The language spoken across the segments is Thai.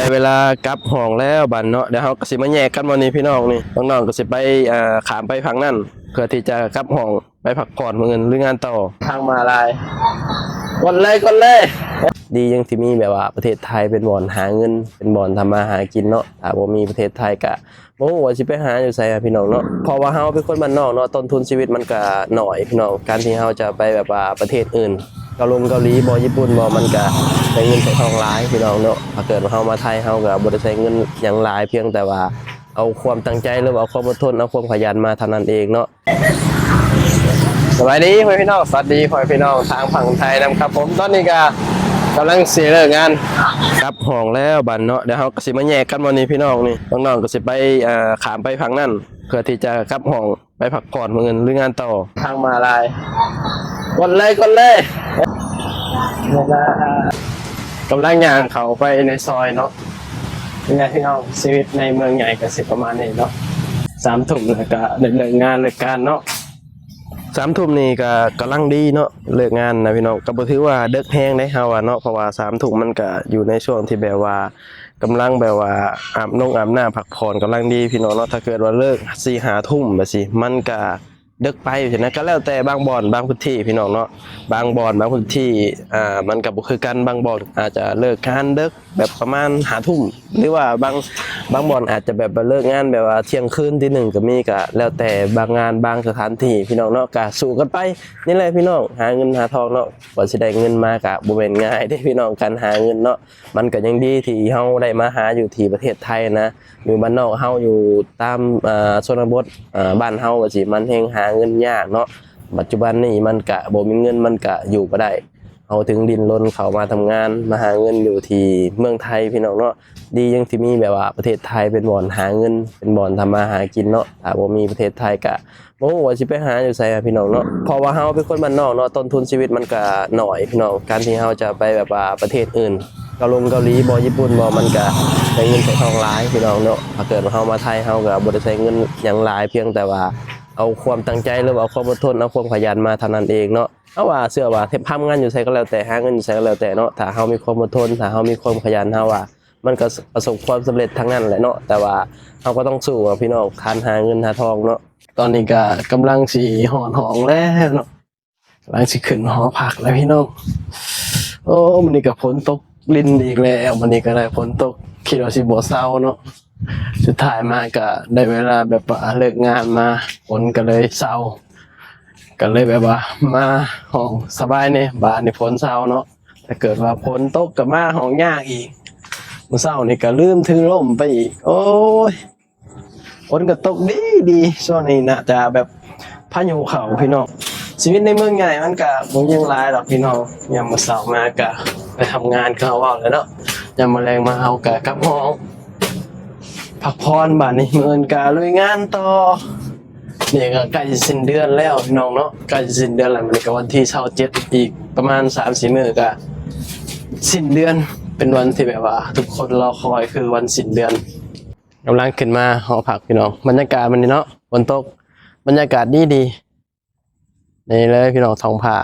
ได้เวลากลับห้องแล้วบัดเนาะเดี๋ยวเฮาก็สิมาแยกกันวันนี้พี่น้องนี่น้องๆก็สิไปขามไปฝั่งนั้นเพื่อที่จะกลับห้องไปพักผ่อนมื้ออื่นหรืองานต่อทางมาลายกดเลยดียังที่มีแบบว่าประเทศไทยเป็นบ่อนหาเงินเป็นบ่อนทำมาหากินเนาะถ้าบ่มีประเทศไทยก็บ่ฮู้ว่าสิไปหาอยู่ไสพี่น้องเนาะเพราะว่าเฮาเป็นคนบ้านนอกเนาะต้นทุนชีวิตมันก็น้อยพี่น้องการที่เฮาจะไปแบบว่าประเทศอื่นเกาหลีบ่ญี่ปุ่นบ่มันก็ใช้เงินใช้ทองหลายพี่น้องเนาะถ้าเกิดว่าเฮามาไทยเฮาก็บ่ได้ใช้เงินหยังหลายเพียงแต่ว่าเอาความตั้งใจหรือเอาความอดทนเอาความขยันมาเท่านั้นเองเนาะสวัสดีพี่น้องสวัสดีพี่น้องทางฝั่งไทยนะครับผมตอนนี้ก็กำลังเสียเลิกงานกลับห้องแล้วบัดเนาะเดี๋ยวเราก็สิมาแยกกันวันนี้พี่น้องนี่น้องๆก็สิไปขามไปฝั่งนั้นเพื่อที่จะกลับห้องไปพักผ่อนมื้ออื่นหรืองานต่อทางมาลายกดเลยกำลังย่างเขาไปในซอยเนาะเป็นไงพี่น้องชีวิตในเมืองใหญ่ก็สิประมาณนี้เนาะ3 ทุ่มแล้วก็เลิกงานเลิกการเนาะ3 ทุ่มนี่ก็กำลังดีเนาะเลิกงานนะพี่น้องก็บ่ถือว่าเดึกแฮงได้เฮาเนาะเพราะว่า3 ทุ่มมันก็อยู่ในช่วงที่แบบว่ากำลังแบบว่าอาบน้ำพักผ่อนกำลังดีพี่น้องเนาะถ้าเกิดว่าเลิก4-5 ทุ่มแบบสิมันก็ดึกไปอยู่นะก็แล้วแต่บางบ่อนบางพื้นที่พี่น้องเนาะบางบ่อนบางพื้นที่มันก็บ่คือกันบางบ่อนอาจจะเลิกงานดึกแบบประมาณ5 ทุ่มหรือว่าบางบ่อนอาจจะแบบเลิกงานแบบว่าเที่ยงคืนตี 1ก็มีก็แล้วแต่บางงานบางสถานที่พี่น้องเนาะก็สู้กันไปนี่แหละพี่น้องหาเงินหาทองเนาะกว่าสิได้เงินมาก็บ่แม่นง่ายเด้พี่น้องการหาเงินเนาะมันก็ยังดีที่เฮาได้มาหาอยู่ที่ประเทศไทยนะอยู่บ้านนอกเฮาอยู่ตามชนบทบ้านเฮาว่าสิมันแฮงหาเงินยากเนาะปัจจุบันนี้มันก็บ่มีเงินมันก็อยู่บ่ได้เฮาถึงดิ้นรนเข้ามาทำงานมาหาเงินอยู่ที่เมืองไทยพี่น้องเนาะดียังที่มีแบบว่าประเทศไทยเป็นบ่อนหาเงินเป็นบ่อนทำมาหากินเนาะถ้าบ่มีประเทศไทยก็บ่ฮู้ว่าสิไปหาอยู่ไสพี่น้องเนาะเพราะว่าเฮาเป็นคนบ้านนอกเนาะต้นทุนชีวิตมันก็น้อยพี่น้องการที่เฮาจะไปแบบว่าประเทศอื่นเกาหลีบ่ญี่ปุ่นบ่มันก็ใช้เงินใช้ทองหลายพี่น้องเนาะถ้าเกิดว่าเฮามาไทยเฮาก็บ่ได้ใช้เงินหยังหลายเพียงแต่ว่าเอาความตั้งใจหรือเอาความอดทนเอาความขยันมาเท่านั้นเองเนาะเอาว่าเชื่อว่าทำงานอยู่ไสก็แล้วแต่หาเงินอยู่ไสก็แล้วแต่เนาะถ้าเฮามีความอดทนถ้าเฮามีความขยันเฮาว่ามันก็ประสบความสำเร็จทั้งนั้นแหละเนาะแต่ว่าเฮาก็ต้องสู้พี่น้องการหาเงินหาทองเนาะตอนนี้ก็กำลังสิหอนหองแล้วเนาะกำลังสิขึ้นหอพักแล้วพี่น้องโอ้มันนี่ก็ฝนตกลิ้นอีกแล้วมันนี่ก็ได้ฝนตกคิดว่าสิบ่เศร้าเนาะสุดท้ายมาก็ได้เวลาแบบว่าเลิกงานมาฝนก็เลยเศร้าก็เลยแบบว่ามาห้องสบายเนี่ยบ้านนี่ฝนเศร้าเนาะถ้าเกิดว่าฝนตกก็มาห้องยากอีกมื้อเช้านี่ก็ลืมถือร่มไปอีกโอ้ยฝนก็ตกดีช่วงนี้น่าจะแบบพายุเข้าพี่น้องชีวิตในเมืองใหญ่มันก็บ่ยังหลายหรอกพี่น้องยามมื้อเช้ามาก็ไปทำงานก็ว่าแล้วเนาะยามมื้อแลงมาเฮาก็กลับห้องพักผ่อนบัดนี้มื้ออื่นก็ลุยงานต่อนี่ก็ใกล้สิ้นเดือนแล้วพี่น้องเนาะใกล้สิ้นเดือนแล้วมันก็วันที่27อีกประมาณ 3-4 มื้อก็สิ้นเดือนเป็นวันที่แบบว่าทุกคนรอคอยคือวันสิ้นเดือนกำลังขึ้นมาหอพักพี่น้องบรรยากาศมันนี่เนาะฝนตกบรรยากาศดีนี่เลยพี่น้องท้องผ้า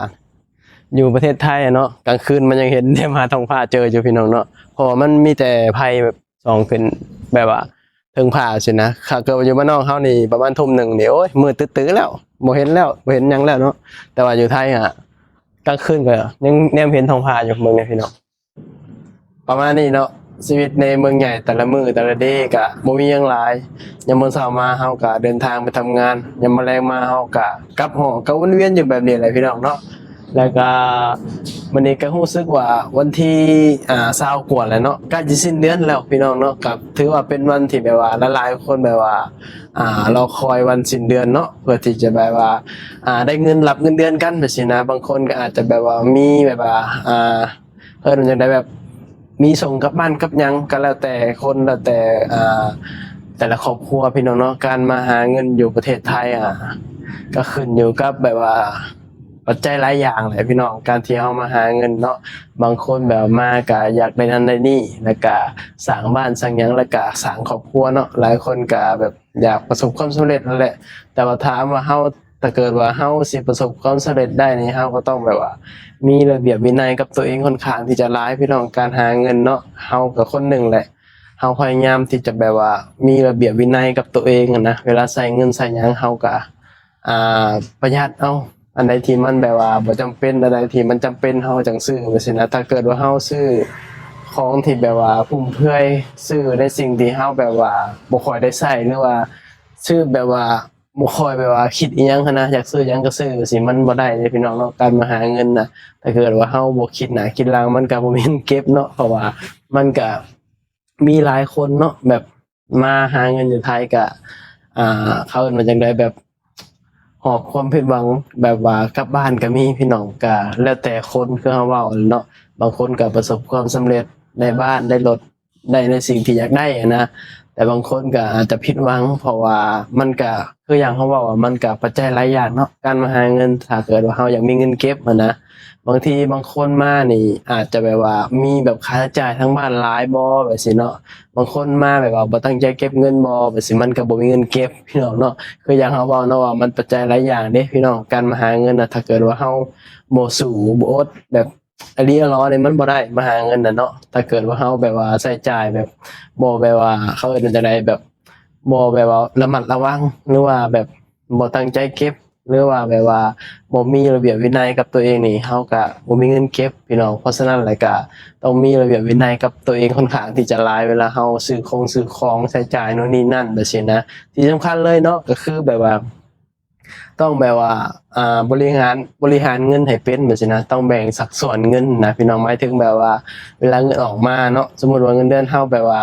อยู่ประเทศไทยเนาะกลางคืนมันยังเห็นได้มาท้องผ้าเจออยู่พี่น้องเนาะเพราะมันมีแต่ภัยแบบส่องขึ้นแบบว่าเทิงผ้าสินะถ้าเกิดอยู่บ้านนอกเฮานี่ประมาณ 19:00 นี่โอ้ยมืดตื้อๆแล้วบ่เห็นแล้วบ่เห็นหยังแล้วเนาะแต่ว่าอยู่ไทยกลางคืนก็ยังแนมเห็นท้องผ้าอยู่เมืองนี้พี่น้องประมาณนี้เนาะชีวิตในเมืองใหญ่แต่ละมื้อแต่ละเดย์ก็บ่มีหยังหลายยามมื้อเช้ามาเฮาก็เดินทางไปทำงานยามมื้อแลงมาเฮาก็กลับหอก็วนเวียนอยู่แบบนี้แหละพี่น้องเนาะแล้วก็มื้อนี้ก็รู้สึกว่าวันที่20กว่าแล้วเนาะใกล้จะสิ้นเดือนแล้วพี่น้องเนาะก็ถือว่าเป็นวันที่แบบว่าหลายๆคนแบบว่ารอคอยวันสิ้นเดือนเนาะเพื่อที่จะแบบว่าได้เงินรับเงินเดือนกันแบบนี้นะบางคนก็อาจจะแบบว่ามีแบบว่ามันจังได๋แบบมีส่งกลับบ้านกับหยังก็แล้วแต่คนแล้วแต่แต่ละครอบครัวพี่น้องเนาะการมาหาเงินอยู่ประเทศไทยก็ขึ้นอยู่กับแบบว่าปัจจัยหลายอย่างแหละพี่น้องการที่เฮามาหาเงินเนาะบางคนแบบมาก็อยากได้นั่นได้นี่แล้วก็สร้างบ้านสร้างหยังแล้วก็สร้างครอบครัวเนาะหลายคนก็แบบอยากประสบความสำเร็จนั่นแหละแต่ว่าถามว่าเฮาถ้าเกิดว่าเฮาสิประสบความสำเร็จได้นี่เฮาก็ต้องแบบว่ามีระเบียบวินัยกับตัวเองค่อนข้างที่จะหลายพี่น้องการหาเงินเนาะเฮาก็คนหนึ่งแหละ เฮาพยายามที่จะแบบว่ามีระเบียบวินัยกับตัวเองอะนะเวลาใส่เงินใส่หยังเฮาก็ประหยัดเอาอันใดที่มันแบบว่าบ่จำเป็นอันใดที่มันจำเป็นเฮาจังซื้อไปสินะถ้าเกิดว่าเฮาซื้อของที่แบบว่าฟุ่มเฟือยซื้อในสิ่งที่เฮาแบบว่าบ่ค่อยได้ใช้หรือว่าซื้อแบบว่าบ่ค่อยแบบว่าคิดอีหยังหั้นนะอยากซื้อหยังก็ซื้อสิมันบ่ได้เด้พี่น้องเนาะการมาหาเงินน่ะถ้าเกิดว่าเฮาบ่คิดหน้าคิดหลังมันก็บ่มีเงินเก็บเนาะเพราะว่ามันก็มีหลายคนเนาะแบบมาหาเงินอยู่ไทยก็เขาเอิ้นว่าจังไดแบบหอบความผิดหวังแบบว่ากลับบ้านก็มีพี่น้องก็แล้วแต่คนคือเฮาเว้าเนาะบางคนก็ประสบความสำเร็จได้บ้านได้รถได้ในสิ่งที่อยากได้อะนะแต่บางคนก็อาจจะผิดหวังเพราะว่ามันก็คืออย่างเขาบอกว่ามันก็ปัจจัยหลายอย่างเนาะการมาหาเงินถ้าเกิดว่าเราอยากมีเงินเก็บอะนะบางทีบางคนมานี่อาจจะแบบว่ามีแบบค่าใช้จ่ายทั้งบ้านหลายบ่แบบสิเนาะบางคนมาแบบว่าบ่ตั้งใจเก็บเงินบ่แบบสิมันก็บ่มีเงินเก็บพี่น้องเนาะคืออย่างเขาเว้าเนาะว่ามันปัจจัยหลายอย่างเด้พี่น้องการมาหาเงินน่ะถ้าเกิดว่าเราบ่สู้บ่อดแบบอันนี้ล้อเนี่ยมันบ่ได้มาหาเงินน่ะเนาะถ้าเกิดว่าเราแบบว่าใช้จ่ายแบบบ่แบบว่าเขาเอิ้นว่าจังไดแบบบ่แบบว่าระมัดระวังหรือว่าแบบบ่ตั้งใจเก็บหรือว่าแบบว่าบ่มีระเบียบวินัยกับตัวเองนี่เราก็บ่มีเงินเก็บพี่น้องเพราะฉะนั้นแล้วก็ต้องมีระเบียบวินัยกับตัวเองค่อนข้างที่จะหลายเวลาเราซื้อของใช้จ่ายโน่นนี่นั่นแบบนี้นะที่สำคัญเลยเนาะก็คือแบบว่าต้องแบบว่าบริหารเงินให้เป็นแบบนี้นะต้องแบ่งสัดส่วนเงินนะพี่น้องหมายถึงแบบว่าเวลาเงินออกมาเนาะสมมุติว่าเงินเดือนเราแบบว่า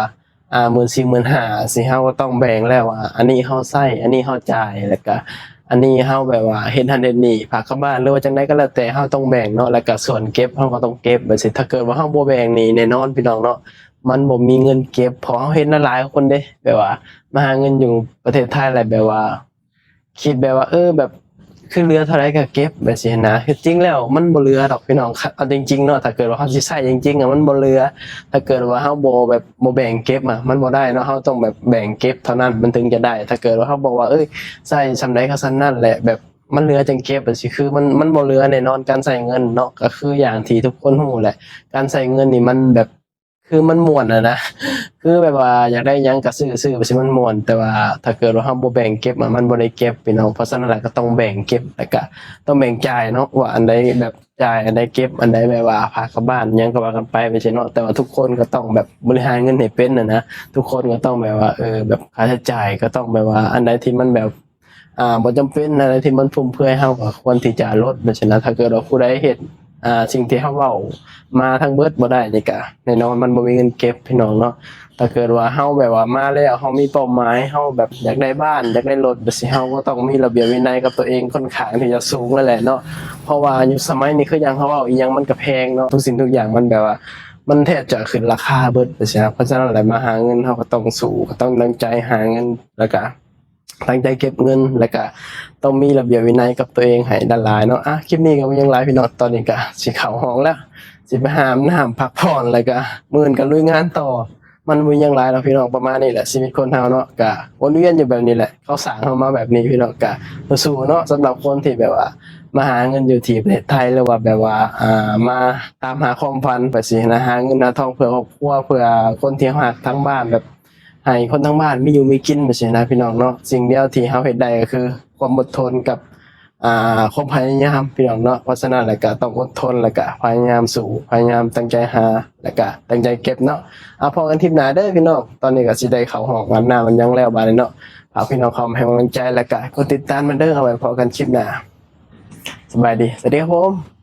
14,000 15,000สิเราก็ต้องแบ่งแล้วว่าอันนี้เราใช้อันนี้เราจ่ายแล้วก็อันนี้เราแบบว่าเฮ็ดหั้นเฮ็ดนี่ฝากเข้าบ้านหรือว่าจังไดก็แล้วแต่เราต้องแบ่งเนาะแล้วก็ส่วนเก็บเราก็ต้องเก็บแบบนี้ถ้าเกิดว่าเราบ่แบ่งนี่แน่นอนพี่น้องเนาะมันบ่มีเงินเก็บเพราะเราเห็นหลายคนเด้แบบว่ามาหาเงินอยู่ประเทศไทยแล้วแบบว่าคิดแบบว่าแบบคือเหลือเท่าไรก็เก็บแบบนี้นะคือจริงแล้วมันบ่เหลือดอกพี่น้องเอาจริงๆเนาะถ้าเกิดว่าเราสิใช้จริงๆอะมันบ่เหลือถ้าเกิดว่าเราบ่แบบบ่แบ่งเก็บอะมันบ่ได้เนาะเราต้องแบบแบ่งเก็บเท่านั้นมันถึงจะได้ถ้าเกิดว่าเราบอกว่าใช้ส่ำใดก็ส่ำนั้นแหละแบบมันเหลือจังเก็บจังซี่คือมันบ่เหลือแน่นอนการใช้เงินเนาะก็คืออย่างที่ทุกคนรู้แหละการใช้เงินนี่มันแบบคือมันม่วนอะนะคือแบบว่าอยากได้หยังก็ซื้อไปสิมันม่วนแต่ว่าถ้าเกิดว่าเราบ่แบ่งเก็บอะมันบ่ได้เก็บพี่น้องเพราะฉะนั้นแล้วก็ต้องแบ่งเก็บแล้วก็ต้องแบ่งจ่ายเนาะว่าอันใดแบบจ่ายอันใดเก็บอันใดแบบว่าพากลับบ้านหยังก็ว่ากันไปไม่ใช่เนาะแต่ว่าทุกคนก็ต้องแบบบริหารเงินให้เป็นอะนะทุกคนก็ต้องแบบว่าแบบค่าใช้จ่ายก็ต้องแบบว่าอันใดที่มันแบบบ่จำเป็นอะไรที่มันฟุ่มเฟือยเราก็ควรที่จะลดเพราะฉะนั้นถ้าเกิดว่าผู้ใดเฮ็ดสิ่งที่เราเว้ามาทั้งเบิดบ่ได้นี่ก็แน่นอนมันบ่มีเงินเก็บพี่น้องเนาะถ้าเกิดว่าเราแบบว่ามาแล้วเรามีเป้าหมายเราแบบอยากได้บ้านอยากได้รถแบบสิเราก็ต้องมีระเบียบวินัยกับตัวเองค่อนข้างที่จะสูงแล้วแหละเนาะเพราะว่ายุคสมัยนี้คือหยังเขาเว้าอีหยังมันก็แพงเนาะทุกสิ่งทุกอย่างมันแบบว่ามันแทบจะขึ้นราคาเบิดไปเสียเพราะฉะนั้นแล้วมาหาเงินเราก็ต้องสู้ก็ต้องตั้งใจหาเงินแล้วก็ตั้งใจเก็บเงินแล้วก็ต้องมีระเบียบวินัยกับตัวเองให้หลายๆเนาะคลิปนี้ก็บ่ยังหลายพี่น้องตอนนี้ก็สิเข้าห้องแล้วสิไปหาน้ำพักผ่อนแล้วก็มื้ออื่นก็ลุยงานต่อมันบ่ยังหลายแล้วพี่น้องประมาณนี้แหละชีวิตคนเฮาเนาะก็วนเวียนอยู่แบบนี้แหละเขาสร้างเฮามาแบบนี้พี่น้องก็สู้เนาะสำหรับคนที่แบบว่ามาหาเงินอยู่ที่ประเทศไทยหรือว่าแบบว่ามาตามหาความฝันไปสินะหาเงินหาทองเพื่อครอบครัวเพื่อคนที่รักทั้งบ้านแบบให้คนทั้งบ้านมีอยู่มีกินไปสินะพี่น้องเนาะสิ่งเดียวที่เฮาเฮ็ดได้ก็คือความอดทนกับความพยายามพี่น้องเนาะเพราะฉะนั้นแล้วก็ต้องอดทนแล้วก็พยายามสู้พยายามตั้งใจหาแล้วก็ตั้งใจเก็บเนาะพอกันคลิปหน้าเด้อพี่น้องตอนนี้ก็สิได้เข้าห้องอาบน้ำมันยังแล้วบาดนี้เนาะฝากพี่น้องเข้ามาให้กำลังใจแล้วก็กดติดตามมันเด้อเอาไว้พอกันคลิปหน้าสบายดีสวัสดีครับผม